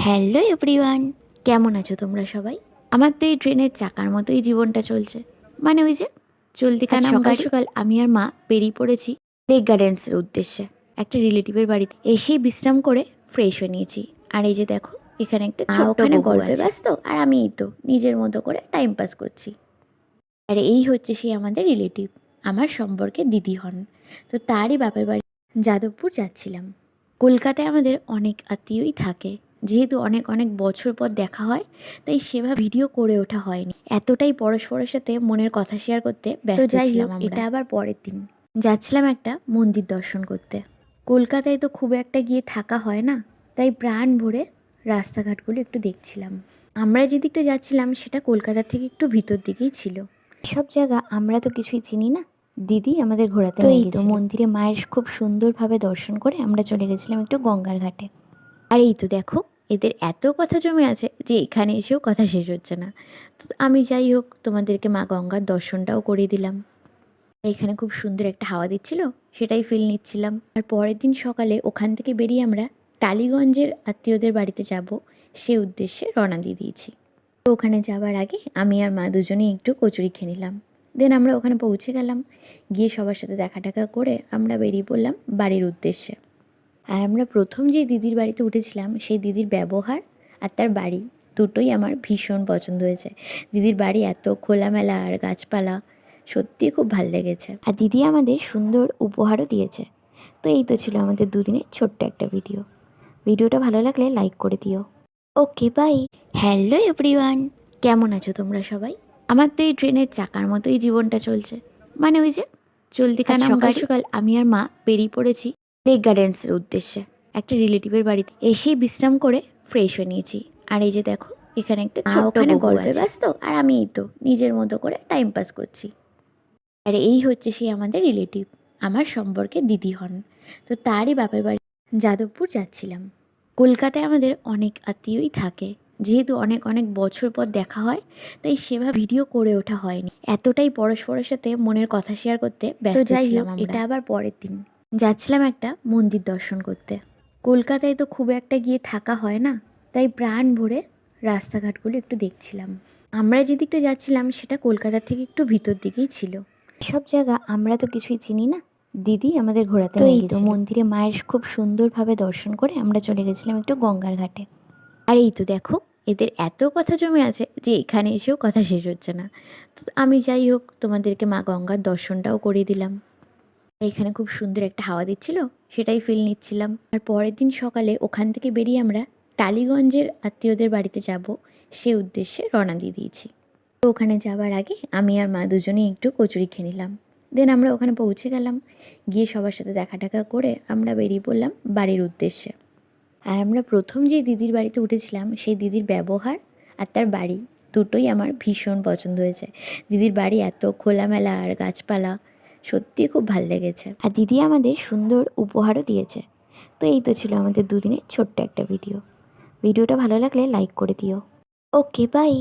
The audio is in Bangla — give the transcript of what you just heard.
হ্যালো এভরিওয়ান, কেমন আছো তোমরা সবাই? আমার তো এই ট্রেনের চাকার মতোই জীবনটা চলছে। মানে ওই যে চলতি কানাম সকাল সকাল আমি আর মা বেরিয়ে পড়েছি লেক গার্ডেন্সের উদ্দেশ্যে। একটা রিলেটিভের বাড়িতে এসেই বিশ্রাম করে ফ্রেশ হয়ে নিয়েছি। আর এই যে দেখো, এখানে একটা ছোট্ট গল্পে ব্যস্ত, আর আমি এই তো নিজের মতো করে টাইম পাস করছি। আর এই হচ্ছে সেই আমাদের রিলেটিভ, আমার সম্পর্কে দিদি হন। তো তারই বাপের বাড়ি যাদবপুর যাচ্ছিলাম। কলকাতায় আমাদের অনেক আত্মীয়ই থাকে, যেহেতু অনেক অনেক বছর পর দেখা হয়, তাই সেভাবে ভিডিও করে ওঠা হয়নি। এতটাই পরস্পরের সাথে মনের কথা শেয়ার করতে ব্যস্ত ছিলাম আমরা। এটা আবার পরের দিন যাচ্ছিলাম একটা মন্দির দর্শন করতে। কলকাতায় তো খুব একটা গিয়ে থাকা হয় না, তাই প্রাণ ভরে রাস্তাঘাটগুলো একটু দেখছিলাম। আমরা যেদিকটা যাচ্ছিলাম সেটা কলকাতা থেকে একটু ভিতর দিকেই ছিল। সব জায়গা আমরা তো কিছুই চিনি না, দিদি আমাদের ঘোরাতে নিয়ে গেছিল। মন্দিরে মায়ের খুব সুন্দরভাবে দর্শন করে আমরা চলে গেছিলাম একটু গঙ্গার ঘাটে। আর এই তো দেখো, এদের এত কথা জমে আছে যে এখানে এসেও কথা শেষ হচ্ছে না। তো আমি যাই হোক, তোমাদেরকে মা গঙ্গার দর্শনটাও করিয়ে দিলাম। এখানে খুব সুন্দর একটা হাওয়া দিচ্ছিল, সেটাই ফিল নিচ্ছিলাম। আর পরের দিন সকালে ওখান থেকে বেরিয়ে আমরা টালিগঞ্জের আত্মীয়দের বাড়িতে যাব, সে উদ্দেশ্যে রওনা দিয়ে দিয়েছি। তো ওখানে যাবার আগে আমি আর মা দুজনেই একটু কচুরি খেয়ে নিলাম। দেন আমরা ওখানে পৌঁছে গেলাম। গিয়ে সবার সাথে দেখা টাকা করে আমরা বেরিয়ে পড়লাম বাড়ির উদ্দেশ্যে। আর আমরা প্রথম যে দিদির বাড়িতে উঠেছিলাম, সেই দিদির ব্যবহার আর তার বাড়ি দুটোই আমার ভীষণ পছন্দ হয়েছে। দিদির বাড়ি এত খোলামেলা আর গাছপালা, সত্যি খুব ভাল লেগেছে। আর দিদি আমাদের সুন্দর উপহারও দিয়েছে। তো এই তো ছিল আমাদের দুদিনের ছোট্ট একটা ভিডিওটা ভালো লাগলে লাইক করে দিও। ওকে, বাই। হ্যালো এভরিওয়ান, কেমন আছো তোমরা সবাই? আমার তো এই ট্রেনের চাকার মতোই জীবনটা চলছে। মানে ওই যে চলতি কানাম সকাল সকাল আমি আর মা বেরিয়ে পড়েছি লেক গার্ডেন্সের উদ্দেশ্যে। একটা রিলেটিভের বাড়িতে এসেই বিশ্রাম করে ফ্রেশ হয়ে নিয়েছি। আর এই যে দেখো, এখানে একটা ছোট্ট গল্পে ব্যস্ত, আর আমি এই তো নিজের মতো করে টাইম পাস করছি। আর এই হচ্ছে সেই আমাদের রিলেটিভ, আমার সম্পর্কে দিদি হন। তো তারই বাপের বাড়ি যাদবপুর যাচ্ছিলাম। কলকাতায় আমাদের অনেক আত্মীয়ই থাকে, যেহেতু অনেক অনেক বছর পর দেখা হয়, তাই সেভাবে ভিডিও করে ওঠা হয়নি। এতটাই পরস্পরের সাথে মনের কথা শেয়ার করতে ব্যস্ত ছিলাম আমরা। এটা আবার পরের দিন যাচ্ছিলাম একটা মন্দির দর্শন করতে। কলকাতায় তো খুব একটা গিয়ে থাকা হয় না, তাই প্রাণ ভরে রাস্তাঘাটগুলো একটু দেখছিলাম। আমরা যেদিকটা যাচ্ছিলাম সেটা কলকাতা থেকে একটু ভিতর দিকেই ছিল। সব জায়গা আমরা তো কিছুই চিনি না, দিদি আমাদের ঘোরাতে নিয়ে গেছিল। মন্দিরে মায়ের খুব সুন্দরভাবে দর্শন করে আমরা চলে গেছিলাম একটু গঙ্গার ঘাটে। আর এই তো দেখো, এদের এত কথা জমে আছে যে এখানে এসেও কথা শেষ হচ্ছে না। তো আমি যাই হোক, তোমাদেরকে মা গঙ্গার দর্শনটাও করিয়ে দিলাম। এখানে খুব সুন্দর একটা হাওয়া দিচ্ছিল, সেটাই ফিল নিচ্ছিলাম। আর পরের দিন সকালে ওখান থেকে বেরিয়ে আমরা টালিগঞ্জের আত্মীয়দের বাড়িতে যাব, সে উদ্দেশ্যে রওনা দিয়ে দিয়েছি। তো ওখানে যাবার আগে আমি আর মা দুজনেই একটু কচুরি খেয়ে নিলাম। দেন আমরা ওখানে পৌঁছে গেলাম। গিয়ে সবার সাথে দেখা টাকা করে আমরা বেরিয়ে পড়লাম বাড়ির উদ্দেশ্যে। আর আমরা প্রথম যে দিদির বাড়িতে উঠেছিলাম, সেই দিদির ব্যবহার আর তার বাড়ি দুটোই আমার ভীষণ পছন্দ হয়েছে। দিদির বাড়ি এত খোলামেলা আর গাছপালা, সত্যি খুব ভাল লেগেছে। আর দিদি আমাদের সুন্দর উপহারও দিয়েছে। তো এই তো ছিল আমাদের দুদিনের ছোট্ট একটা ভিডিওটা ভালো লাগলে লাইক করে দিও। ওকে, বাই।